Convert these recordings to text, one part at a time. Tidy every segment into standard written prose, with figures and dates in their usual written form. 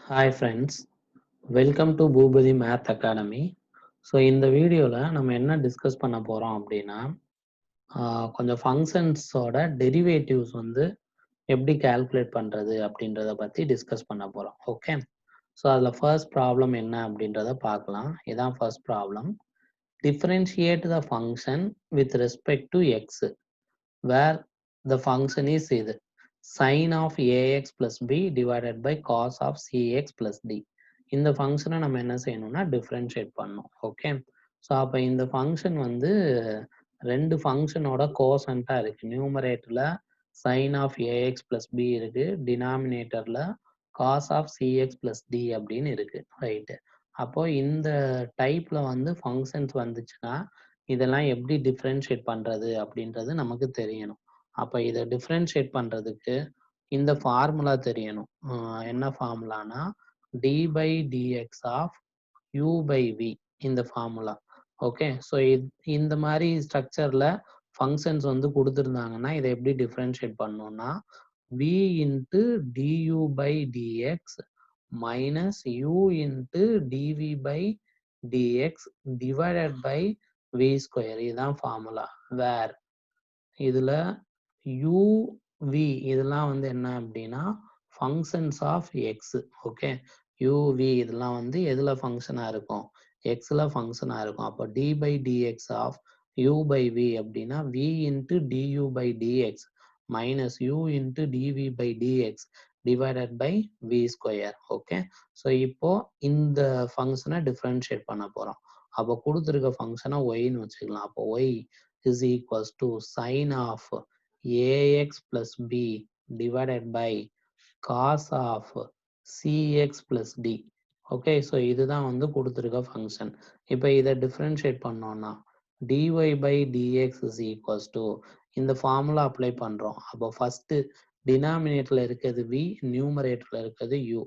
Hi friends, welcome to Bhubadi Math Academy. So இந்த வீடியோவில் நம்ம என்ன டிஸ்கஸ் பண்ண போகிறோம் அப்படின்னா கொஞ்சம் ஃபங்க்ஷன்ஸோட டெரிவேட்டிவ்ஸ் வந்து எப்படி கால்குலேட் பண்ணுறது அப்படின்றத பற்றி டிஸ்கஸ் பண்ண போகிறோம். ஓகே, ஸோ அதில் ஃபர்ஸ்ட் ப்ராப்ளம் என்ன அப்படின்றத பார்க்கலாம். இதான் first problem. Differentiate the function with respect to x where the function is இது sin of ax plus b divided by cos of cx plus d. இந்த ஃபங்க்ஷனை நம்ம என்ன செய்யணும்னா டிஃப்ரென்ஷியேட் பண்ணணும். ஓகே, ஸோ அப்போ இந்த ஃபங்க்ஷன் வந்து ரெண்டு ஃபங்க்ஷனோட கோசன்ட்டாக இருக்குது. நியூமரேட்டரில் sin of ax plus b இருக்குது, டினாமினேட்டரில் cos of cx plus d அப்படின்னு இருக்குது. ரைட்டு, அப்போ இந்த டைப்பில் வந்து ஃபங்க்ஷன்ஸ் வந்துச்சுன்னா இதெல்லாம் எப்படி டிஃப்ரென்ஷியேட் பண்ணுறது அப்படின்றது நமக்கு தெரியணும். அப்போ இதை டிஃப்ரென்ஷியேட் பண்ணுறதுக்கு இந்த ஃபார்முலா தெரியணும். என்ன ஃபார்முலானா d by dx of u by v, இந்த ஃபார்முலா. ஓகே, ஸோ இந்த மாதிரி ஸ்ட்ரக்சரில் ஃபங்க்ஷன்ஸ் வந்து கொடுத்துருந்தாங்கன்னா இதை எப்படி டிஃப்ரென்ஷியேட் பண்ணணும்னா v into du by dx minus u into dv by dx divided by v square. இதுதான் ஃபார்முலா. வேர் இதில் வி இதெல்லாம் வந்து என்ன அப்படின்னா functions of x. Okay, v இதெல்லாம் வந்து எதில் ஃபங்க்ஷனாக இருக்கும், எக்ஸில் ஃபங்க்ஷனாக இருக்கும். அப்போ d by dx of u by v அப்படின்னா v into du by dx minus u into dv by dx divided by v square. Okay, so இப்போ இந்த ஃபங்க்ஷனை டிஃப்ரென்ஷியேட் பண்ண போகிறோம். அப்போ கொடுத்துருக்க ஃபங்க்ஷனை ஒய்ன்னு வச்சுக்கலாம். அப்போ Y is equals to sin of ax plus b divided by cos of cx plus d. Okay, so இதுதான் வந்து கொடுத்துருக்க ஃபங்க்ஷன். இப்போ இதை டிஃப்ரென்ஷியேட் பண்ணோம்னா dy by dx is equals to இந்த ஃபார்முலா அப்ளை பண்ணுறோம். அப்போ ஃபஸ்ட்டு டினாமினேட்டரில் இருக்கிறது v, நியூமரேட்டரில் இருக்கிறது u.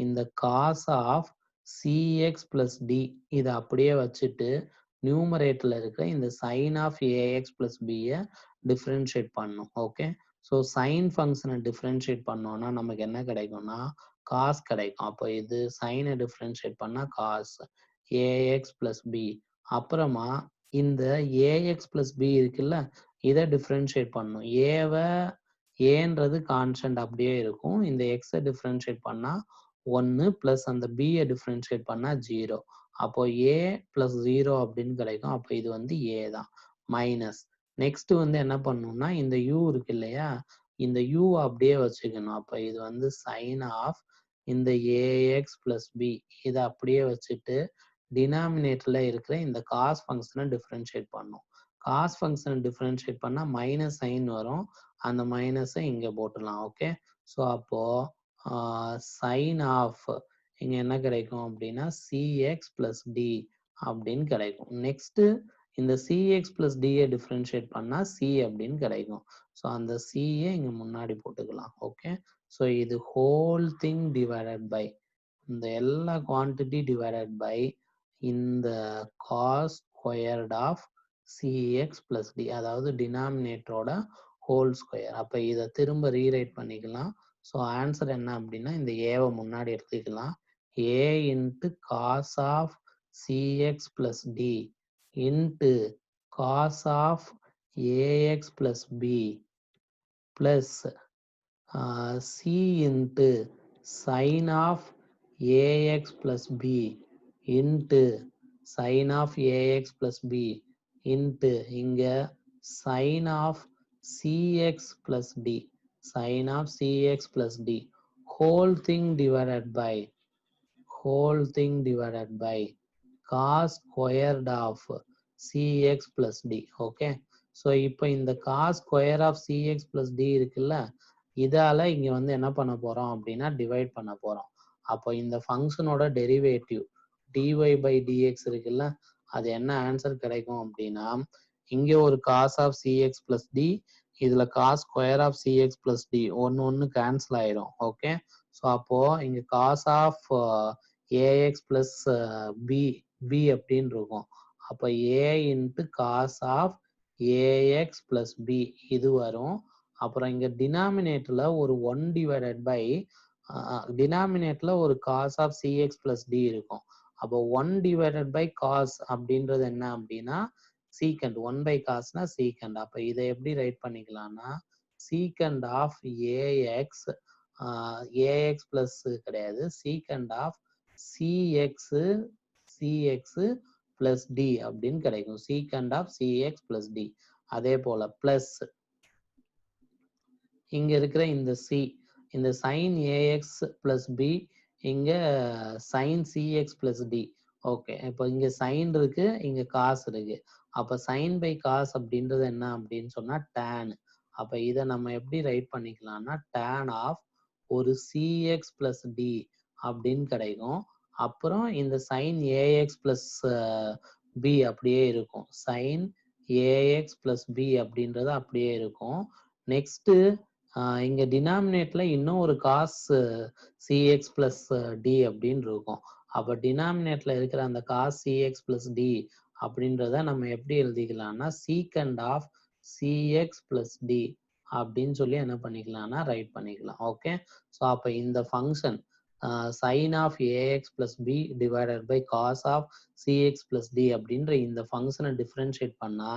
இந்த cos of cx plus d இதை அப்படியே வச்சுட்டு நியூமரேட்டரில் இருக்கிற இந்த சைன் ஆஃப் ஏஎக்ஸ் பிளஸ் பியை டிஃப்ரென்ஷியேட் பண்ணணும். ஓகே, ஸோ சைன் ஃபங்க்ஷனை டிஃப்ரென்ஷியேட் பண்ணோன்னா நமக்கு என்ன கிடைக்கும்னா காஸ் கிடைக்கும். அப்போ இது சைனை டிஃப்ரென்ஷியேட் பண்ணால் காஸ் ஏஎக்ஸ் பிளஸ் பி. அப்புறமா இந்த ஏஎக்ஸ் பிளஸ் பி இருக்குல்ல, இதை டிஃப்ரென்ஷியேட் பண்ணணும். ஏன்றது கான்ஸ்டன்ட் அப்படியே இருக்கும். இந்த எக்ஸை டிஃப்ரென்ஷியேட் பண்ணால் 1 ப்ளஸ் அந்த பியை டிஃப்ரென்ஷியேட் பண்ணால் 0. அப்போ ஏ பிளஸ் 0 அப்படின்னு கிடைக்கும். அப்போ இது வந்து ஏ தான். மைனஸ் நெக்ஸ்ட் வந்து என்ன பண்ணணும்னா இந்த யூ இருக்கு இல்லையா, இந்த யூ அப்படியே வச்சுக்கணும். அப்போ இது வந்து சைன் ஆஃப் இந்த ஏஎக்ஸ் பிளஸ் பி இதை அப்படியே வச்சுட்டு டினாமினேட்டர்ல இருக்கிற இந்த காஸ் ஃபங்க்ஷனை டிஃப்ரென்ஷியேட் பண்ணும். காஸ் ஃபங்க்ஷனை டிஃப்ரென்ஷியேட் பண்ணால் மைனஸ் சைன் வரும், அந்த மைனஸை இங்கே போட்டுடலாம். ஓகே, ஸோ அப்போ சைன் ஆஃப் இங்கே என்ன கிடைக்கும் அப்படின்னா சிஎக்ஸ் பிளஸ் டி அப்படின்னு கிடைக்கும். நெக்ஸ்ட்டு இந்த சிஎக்ஸ் பிளஸ் டியை டிஃப்ரென்ஷியேட் பண்ணால் சி அப்படின்னு கிடைக்கும். ஸோ அந்த சியை இங்கே முன்னாடி போட்டுக்கலாம். ஓகே, ஸோ இது ஹோல் திங் டிவைடட் பை இந்த எல்லா குவான்டிட்டி டிவைடட் பை இந்த cos squared of CX plus d, அதாவது டினாமினேட்டரோட ஹோல் ஸ்கொயர். அப்போ இதை திரும்ப ரீரைட் பண்ணிக்கலாம். ஸோ ஆன்சர் என்ன அப்படின்னா இந்த ஏவை முன்னாடி எடுத்துக்கலாம். a into cos of cx plus d into cos of ax plus b plus c into sin of ax plus b into sin of ax plus b into இங்க sin of cx plus d, sin of cx plus d whole thing divided by cos squared of cx plus d. Okay, so இப்போ இந்த cos square of cx plus d இருக்குல்ல, இதால இங்க வந்து என்ன பண்ண போறோம் அப்படின்னா டிவைட் பண்ண போறோம். அப்போ இந்த ஃபங்க்ஷனோட டெரிவேட்டிவ் dy by dx இருக்குல்ல, அது என்ன ஆன்சர் கிடைக்கும் அப்படின்னா இங்க ஒரு cos of cx plus d, இதுல cos square of cx plus d ஒன்னு கேன்சல் ஆயிடும். ஓகே, ஸோ அப்போ இங்க cos of ax plus b அப்படின்னு இருக்கும். அப்போ a into cos of ax plus b இது வரும். அப்புறம் இங்க டினாமினேட்டர்ல ஒரு 1 டிவைடட் பை டினாமினேட்ல ஒரு cos of CX plus d இருக்கும். அப்போ 1 டிவைடட் பை காஸ் அப்படின்றது என்ன அப்படின்னா சீக்கண்ட். 1 by காஸ்னா secant. அப்போ இதை எப்படி ரைட் பண்ணிக்கலாம்னா secant of ax, ax plus கிடையாது, secant of cx cx plus d அப்படின்னு கிடைக்கும். Secant of CX plus d. அதே போல பிளஸ் இங்க இருக்கிற இந்த சி, இந்த சைன் ஏஎக்ஸ் பிளஸ் பி, இங்க sine cx plus d. Okay, இப்போ இங்க சைன் இருக்கு, இங்க காசு இருக்கு. அப்ப சைன் பை காஸ் அப்படின்றது என்ன அப்படின்னு சொன்னா tan. அப்ப இதை நம்ம எப்படி ரைட் பண்ணிக்கலாம்னா tan ஆஃப் ஒரு சிஎக்ஸ் பிளஸ் டி அப்படின்னு கிடைக்கும். அப்புறம் இந்த சைன் ஏஎக்ஸ் பிளஸ் பி அப்படியே இருக்கும். சைன் ஏஎக்ஸ் பிளஸ் பி அப்படின்றது அப்படியே இருக்கும். நெக்ஸ்ட் இங்க டினாமினேட்ல இன்னும் ஒரு காஸ் சிஎக்ஸ் பிளஸ் டி அப்படின்னு இருக்கும். அப்ப டினாமினேட்ல இருக்கிற அந்த காஸ் சிஎக்ஸ் பிளஸ் டி அப்படின்றத நம்ம எப்படி எழுதிக்கலாம்னா secant of CX plus d அப்படின்னு சொல்லி என்ன பண்ணிக்கலாம்னா ரைட் பண்ணிக்கலாம். ஓகே, ஸோ அப்ப இந்த function sine of a x plus b divided by cos of CX plus d அப்படின்ற இந்த ஃபங்க்ஷனை டிஃபரன்ஷியேட் பண்ணா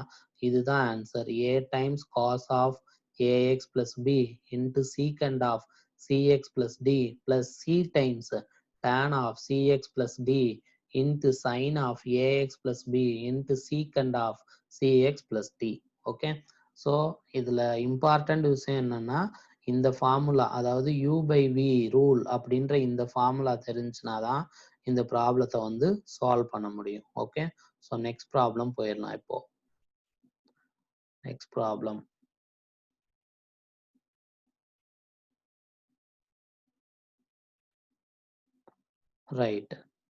இதுதான் answer. A times cos of ax plus b into secant of cx plus d plus c times tan of cx plus d into sin of ax plus b into secant of cx plus d. Okay, so இதுல important விஷயம் என்னன்னா இந்த formula, அதாவது u by v rule அப்படின்ற இந்த formula தெரிஞ்சுனா தான் இந்த ப்ராப்ளத்தை வந்து சால்வ் பண்ண முடியும். ஓகே, ஸோ நெக்ஸ்ட் ப்ராப்ளம் போயிடலாம். இப்போ நெக்ஸ்ட் ப்ராப்ளம் ரைட்.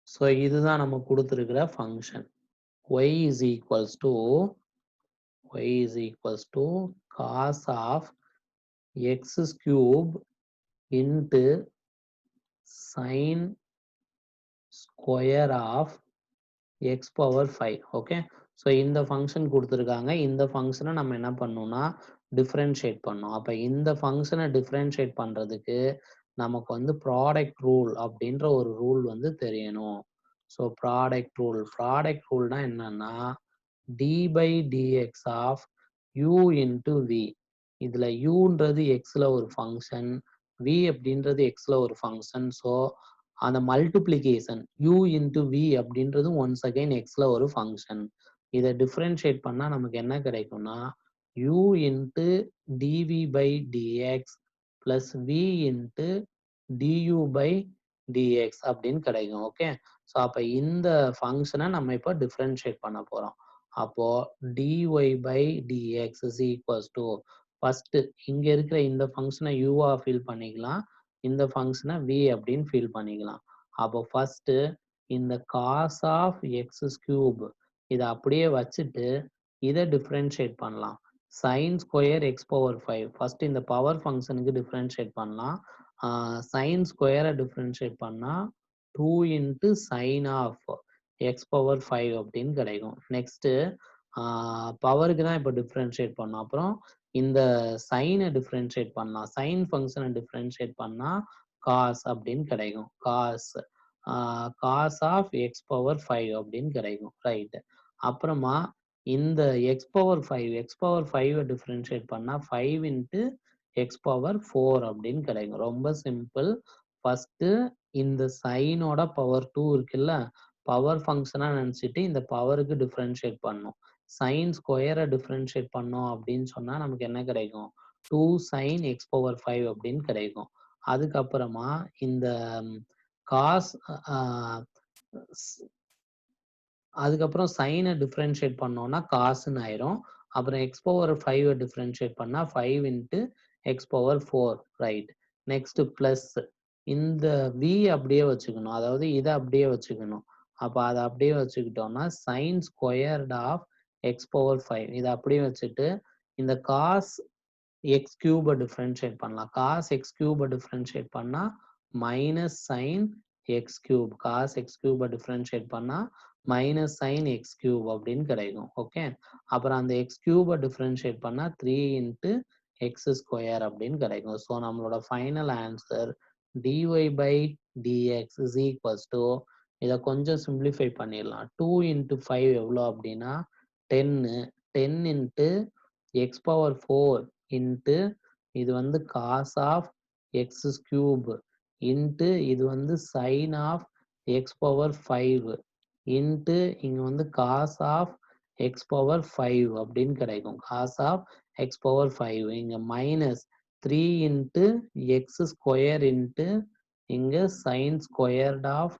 ஸோ இதுதான் நம்ம கொடுத்துருக்கிற function y is equals to cos of x cube into sin square of x power 5. Okay, so இந்த ஃபங்க்ஷன் கொடுத்துருக்காங்க. இந்த ஃபங்க்ஷனை நம்ம என்ன பண்ணோம்னா டிஃப்ரென்ஷியேட் பண்ணோம். அப்போ இந்த ஃபங்க்ஷனை டிஃப்ரென்ஷியேட் பண்ணுறதுக்கு நமக்கு வந்து ப்ராடக்ட் ரூல் அப்படின்ற ஒரு ரூல் வந்து தெரியணும். ஸோ ப்ராடக்ட் ரூல்னா என்னன்னா d by dx of u into v. இதுல யூன்றது எக்ஸ்ல ஒரு ஃபங்க்ஷன், வி அப்படின்றது எக்ஸ்ல ஒரு ஃபங்க்ஷன். ஸோ அந்த மல்டிப்ளிகேஷன் யூ இன்டு வி அப்படின்றது ஒன்ஸ் அகைன் எக்ஸ்ல ஒரு ஃபங்க்ஷன். இதை டிஃப்ரென்ஷியேட் பண்ணா நமக்கு என்ன கிடைக்கும்னா u into d v by d x plus v into d u by d x அப்படின்னு கிடைக்கும். ஓகே, ஸோ அப்போ இந்த ஃபங்க்ஷனை நம்ம இப்போ டிஃப்ரென்ஷியேட் பண்ண போறோம். அப்போ dy by dx is equals to first இங்க இருக்கிற இந்த ஃபங்க்ஷனை யூவா ஃபீல் பண்ணிக்கலாம், இந்த ஃபங்க்ஷனை v அப்படின்னு ஃபீல் பண்ணிக்கலாம். அப்போ ஃபர்ஸ்ட் இந்த cos ஆஃப் எக்ஸ் கியூப் இதை அப்படியே வச்சுட்டு இதை டிஃப்ரென்ஷியேட் பண்ணலாம். sin square x power 5 first இந்த பவர் ஃபங்க்ஷனுக்கு டிஃப்ரென்ஷியேட் பண்ணலாம். sin ஸ்கொயரை டிஃப்ரென்ஷியேட் பண்ணா 2 into sine of x power 5 அப்படின்னு கிடைக்கும். நெக்ஸ்ட் பவருக்கு தான் இப்போ டிஃப்ரென்ஷியேட் பண்ணோம். அப்புறம் இந்த சைனை டிஃப்ரென்ஷியேட் பண்ணலாம். சைன் ஃபங்க்ஷனை டிஃப்ரென்ஷியேட் பண்ணா காஸ் அப்படின்னு கிடைக்கும். காஸ் ஆஃப் எக்ஸ் பவர் 5 அப்படின்னு கிடைக்கும். ரைட், அப்புறமா இந்த எக்ஸ் பவர் 5 டிஃப்ரென்ஷியேட் பண்ணா 5 இன்ட்டு எக்ஸ் பவர் 4 அப்படின்னு கிடைக்கும். ரொம்ப சிம்பிள். ஃபர்ஸ்ட் இந்த சைனோட பவர் 2 இருக்குல்ல, பவர் ஃபங்க்ஷனா நினைச்சிட்டு இந்த பவருக்கு டிஃப்ரென்ஷியேட் பண்ணும். சைன் ஸ்கொயரை டிஃப்ரென்ஷியேட் பண்ணோம் அப்படின்னு சொன்னா நமக்கு என்ன கிடைக்கும் 2 சைன் எக்ஸ் பவர் 5 அப்படின்னு கிடைக்கும். அதுக்கப்புறமா இந்த காஸ் அதுக்கப்புறம் சைனை டிஃப்ரென்ஷியேட் பண்ணோம்னா காசுன்னு ஆயிரும். அப்புறம் எக்ஸ் பவர் 5 டிஃப்ரென்ஷியேட் பண்ணா 5 into X power 4. Right, next plus இந்த v அப்படியே வச்சுக்கணும், அதாவது இதை அப்படியே வச்சுக்கணும். அப்போ அதை அப்படியே வச்சுக்கிட்டோம்னா sine squared of x power 5 இதை அப்படியே வச்சுட்டு இந்த காஸ் எக்ஸ் கியூபை டிஃப்ரென்ஷியேட் பண்ணலாம். காஸ் எக்ஸ் கியூபை டிஃப்ரென்ஷியேட் பண்ணா minus sine x cube, cos x கியூபை டிஃப்ரென்ஷியேட் பண்ணா மைனஸ் சைன் எக்ஸ் கியூப் அப்படின்னு கிடைக்கும். ஓகே, அப்புறம் அந்த எக்ஸ் கியூபை டிஃப்ரென்ஷியேட் பண்ணா 3 இன்ட்டு எக்ஸ் ஸ்கொயர் அப்படின்னு கிடைக்கும். ஸோ நம்மளோட final answer dy by dx is equals to, இதை கொஞ்சம் சிம்பிளிஃபை பண்ணிடலாம். 2 into 5 எவ்வளோ அப்படின்னா 10. 10 into x power 4 into இது வந்து cos of x cube into இது வந்து sin of x power 5 into இங்க வந்து cos of x power 5 அப்படின்னு கிடைக்கும். cos of x power 5 இங்க minus 3 into x square into இங்க sin squared of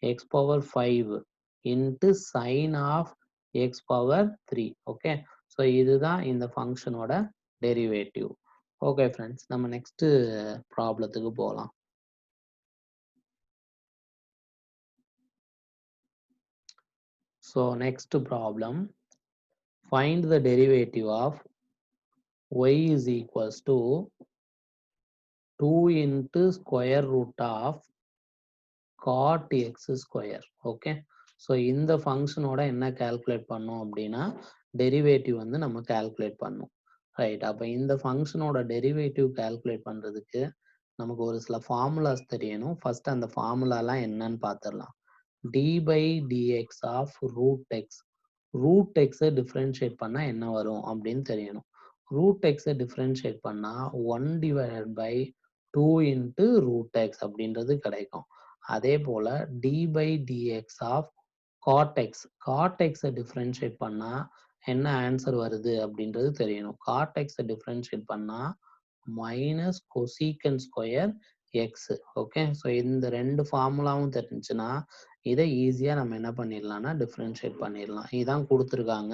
x power 5 into sin of x power 3. Okay, so இதுதான் இந்த ஃபங்க்ஷனோட டெரிவேட்டிவ். ஓகே ஃப்ரெண்ட்ஸ், நம்ம next ப்ராப்ளத்துக்கு போகலாம். So next problem, find the derivative of y is equals to 2 into square root of cot x square. Okay, so இந்த ஃபங்க்ஷனோட என்ன calculate பண்ணோம் அப்படின்னா derivative வந்து நம்ம கால்குலேட் பண்ணோம். ரைட், அப்போ இந்த ஃபங்க்ஷனோட டெரிவேட்டிவ் கால்குலேட் பண்ணுறதுக்கு நமக்கு ஒரு சில ஃபார்முலாஸ் தெரியணும். ஃபர்ஸ்ட் அந்த ஃபார்முலாலாம் என்னன்னு பார்த்துடலாம். dy by dx of root x. Root எக்ஸை டிஃப்ரென்ஷியேட் பண்ணால் என்ன வரும் அப்படின்னு தெரியணும். ரூட் எக்ஸை டிஃப்ரென்ஷியேட் பண்ணால் 1 divided by 2 into root x அப்படின்றது கிடைக்கும். அதே போல் d by dx of cot x. cot xை டிஃப்ரென்ஷியேட் பண்ணால் என்ன ஆன்சர் வருது அப்படின்றது தெரியணும். cot xை டிஃப்ரென்ஷியேட் பண்ணால் minus கொசீக்கன் square x. Okay, so இந்த ரெண்டு ஃபார்முலாவும் தெரிஞ்சுன்னா இதை ஈஸியாக நம்ம என்ன பண்ணிடலாம்னா டிஃப்ரென்ஷியேட் பண்ணிடலாம். இதுதான் கொடுத்துருக்காங்க,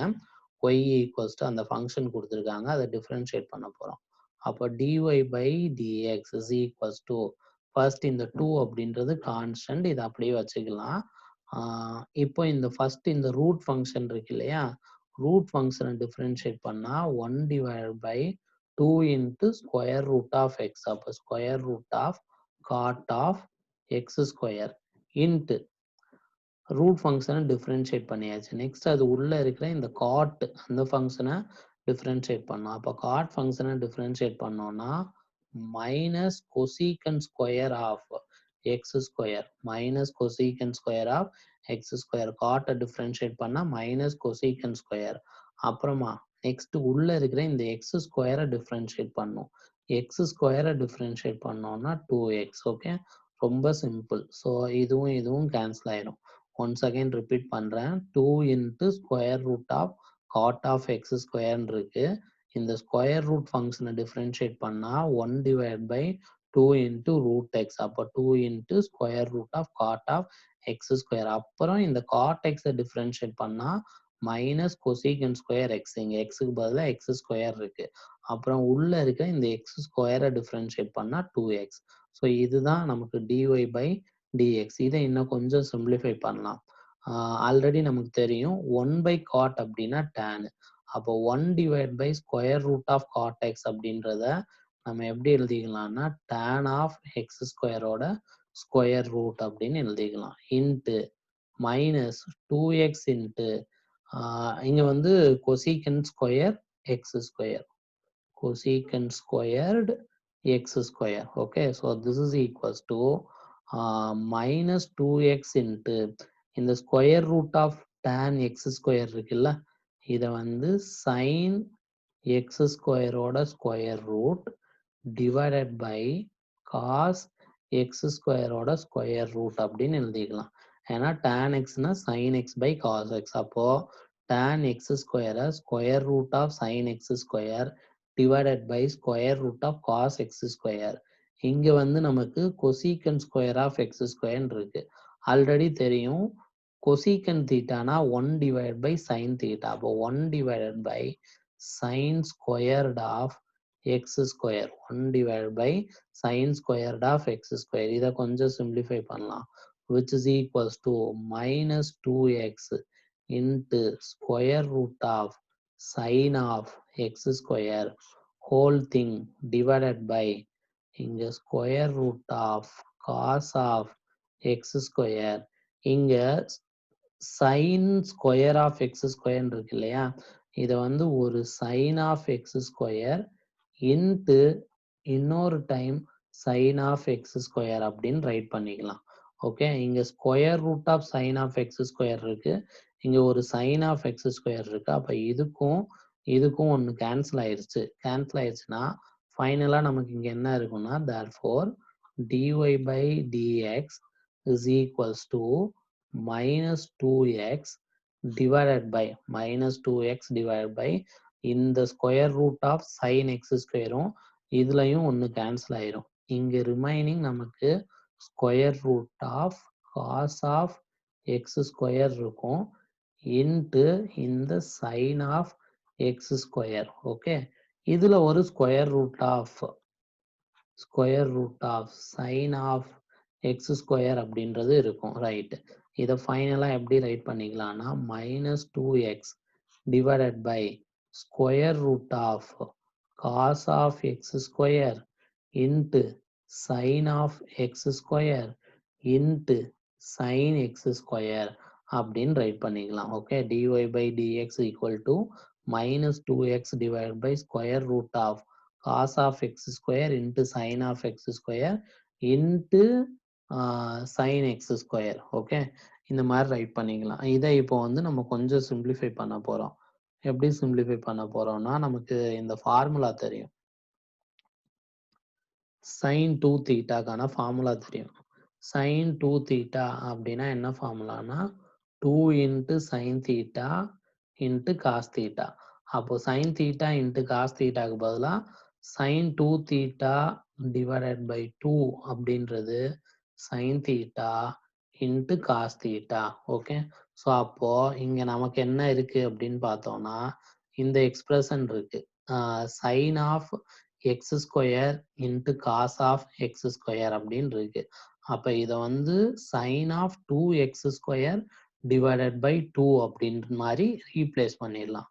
ஒய் ஈக்குவல்ஸ் டு அந்த ஃபங்க்ஷன் கொடுத்துருக்காங்க, அதை டிஃப்ரென்ஷியேட் பண்ண போகிறோம். அப்போ dy by dx is equals to, first இந்த 2 அப்படின்றது கான்ஸ்டன்ட், இதை அப்படியே வச்சுக்கலாம். இப்போ இந்த ஃபர்ஸ்ட் இந்த ரூட் ஃபங்க்ஷன் இருக்கு இல்லையா, ரூட் ஃபங்க்ஷனை டிஃப்ரென்ஷியேட் பண்ணால் 1 divided by 2 into square root of x. அப்போ square root of cot of x square into root ஃபங்க்ஷனை டிஃப்ரென்ஷியேட் பண்ணியாச்சு. நெக்ஸ்ட் அது உள்ள இருக்கிற இந்த காட் அந்த ஃபங்க்ஷனை டிஃப்ரென்ஷியேட் பண்ணோம். அப்போ காட் ஃபங்க்ஷனை டிஃப்ரென்ஷியேட் பண்ணோம்னா minus கொசீக்கன் square of x square, minus கொசீக்கன் square of x square. காட்டை டிஃப்ரென்ஷியேட் பண்ணால் மைனஸ் கொசீக்கன் ஸ்கொயர். அப்புறமா நெக்ஸ்ட் உள்ள இருக்கிற இந்த எக்ஸ் ஸ்கொயரை டிஃப்ரென்ஷியேட் பண்ணும். எக்ஸ் ஸ்கொயரை டிஃப்ரென்ஷியேட் பண்ணோம்னா 2x. ஓகே, ரொம்ப சிம்பிள். ஸோ இதுவும் இதுவும் கேன்சல் ஆயிடும். ஒன்ஸ் அகைன் ரிப்பீட் பண்ணுறேன், 2 into square root of cot of x ஸ்கொயர்னு இருக்கு. இந்த ஸ்கொயர் ரூட் ஃபங்க்ஷனை டிஃப்ரென்ஷியேட் பண்ணால் 1 divided by 2 into root x. அப்போ 2 into square root of cot of x square. அப்புறம் இந்த காட் எக்ஸை டிஃப்ரென்ஷியேட் பண்ணால் மைனஸ் கொசீகன் ஸ்கொயர் எக்ஸ். இங்கே எக்ஸுக்கு பதிலாக எக்ஸ் ஸ்கொயர் இருக்கு. அப்புறம் உள்ள இருக்க இந்த எக்ஸ் ஸ்கொயரை டிஃப்ரென்ஷியேட் பண்ணால் 2x. ஸோ இதுதான் நமக்கு dy by dx. இதை இன்னும் கொஞ்சம் சிம்பிளிஃபை பண்ணலாம். ஆல்ரெடி நமக்கு தெரியும் 1 by cot அப்படின்னா tan. அப்போ 1 divided by square root of cot x அப்படின்றத நம்ம எப்படி எழுதிக்கலாம்னா tan ஆஃப் எக்ஸ் ஸ்கொயரோட ஸ்கொயர் ரூட் அப்படின்னு எழுதிக்கலாம். இன்ட்டு மைனஸ் 2x இன்ட்டு இங்க வந்து cosecant square x square, cosecant squared x square. Okay, so this is equals to minus 2x into இந்த square root of tan x square இருக்குல்ல, இதை வந்து sin x ஸ்கொயரோட square root divided by cos x ஸ்கொயரோட square root அப்படின்னு எழுதிக்கலாம். ஏன்னா tan xனா sin x by cos x. அப்போ tan x ஸ்கொயரை square root of sin x square divided by square root of cos x square. இங்க வந்து நமக்கு cosecant square of x square இருக்கு. ஆல்ரெடி தெரியும் cosecant thetaனா 1 divided by sin theta. அப்போ 1 divided by sin squared of x square, 1 divided by sin squared of x square. இதை கொஞ்சம் simplify பண்ணலாம், which is equals to minus 2x into square root of sin of x square whole thing divided by இங்க square root of cos of x square. இங்க sin square of x square இருக்கு இல்லையா, இதை வந்து ஒரு sin of x square into இன்னொரு time sin of x square அப்படின்னு write பண்ணிக்கலாம். ஓகே, இங்க square root of sin of x square இருக்கு, இங்க ஒரு sin of x ஸ்கொயர் இருக்கு. அப்ப இதுக்கும் இதுக்கும் ஒன்று கேன்சல் ஆயிருச்சு. கேன்சல் ஆயிருச்சுன்னா ஃபைனலா நமக்கு இங்க என்ன இருக்கும்னா, therefore dy by dx is equals to minus 2x divided by minus 2x divided by இந்த square root of sin x ஸ்கொயரும் இதுலயும் ஒன்று கேன்சல் ஆயிரும். இங்க ரிமைனிங் நமக்கு square root of cos of x square இருக்கும் இன்ட்டு இந்த sin of x square. Okay, இதுல ஒரு square root of sin of x square அப்படின்றது இருக்கும். ரைட், இதை ஃபைனலாக எப்படி ரைட் பண்ணிக்கலாம்னா minus 2x divided by square root of cos of x square into sin of x square into sin x square அப்படின்னு write பண்ணிக்கலாம். Okay, dy by dx equal to minus 2x divided by square root of cos of x square into sin of x square into sin x square. Okay, இந்த மாதிரி right பண்ணிக்கலாம். இதை இப்போ வந்து நம்ம கொஞ்சம் சிம்பிளிஃபை பண்ண போறோம். எப்படி சிம்பிளிஃபை பண்ண போறோம்னா, நமக்கு இந்த ஃபார்முலா தெரியும், sin 2 தீட்டாக்கான ஃபார்முலா தெரியும். sin 2 தீட்டா அப்படின்னா என்ன ஃபார்முலானா 2 into sin theta into cos theta. அப்போ sin தீட்டா into cos தீட்டாக்கு பதிலா sin 2 தீட்டா divided by 2 அப்படின்றது sin theta into cos theta. Okay, so அப்போ இங்க நமக்கு என்ன இருக்கு அப்படின்னு பார்த்தோம்னா, இந்த எக்ஸ்பிரஷன் இருக்கு, sin of x square into cos of x square அப்படின்னு இருக்கு. அப்ப இதை வந்து sine of 2x square divided by 2 அப்படின்ற மாதிரி ரீப்ளேஸ் பண்ணிடலாம்.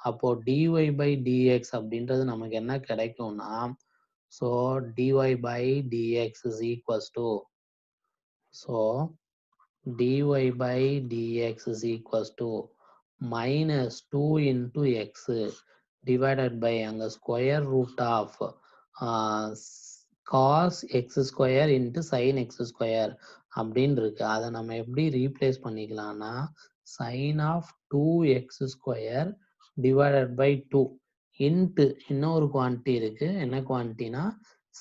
அப்போ dy by dx அப்படின்றது நமக்கு என்ன கிடைக்கும்னா, so dy by dx is equals to, so dy by dx is equals to minus 2 into x divided by அங்க square root of cos x square into sin x square அப்படின்னு இருக்கு. அதை நம்ம எப்படி ரீப்ளேஸ் பண்ணிக்கலாம்னா sin of 2x square divided by 2 into இன்னொரு quantity இருக்கு, என்ன குவான்டிட்டினா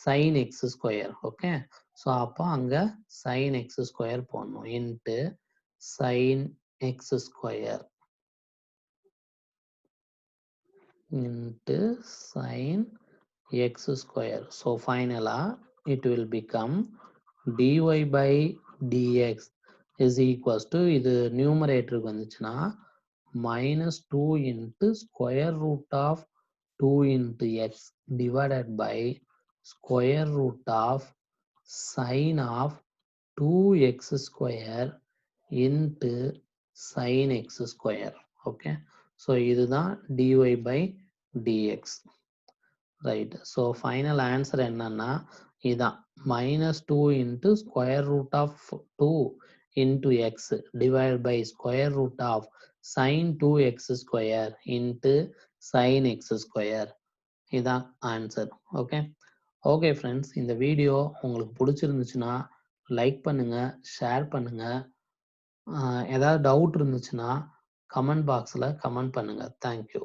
sin x square. Okay, so அப்போ அங்க sin x ஸ்கொயர் போடணும் into sin x square into sin x square. So finally it will become dy by dx is equals to, இது numerator வந்துச்சுன்னா minus 2 into square root of 2 into x divided by square root of sin of 2x square into sin x square. Okay, so இதுதான் dy by dx. Right, so final answer என்னன்னா இதான் minus 2 into square root of 2 into x divided by square root of sin 2x square into sin x square. இதான் answer. Okay, okay friends, இந்த video உங்களுக்கு பிடிச்சிருந்துச்சுன்னா like பண்ணுங்க, share பண்ணுங்க. ஏதாவது doubt இருந்துச்சுன்னா கமெண்ட் பாக்ஸில் கமெண்ட் பண்ணுங்க. தேங்க்யூ.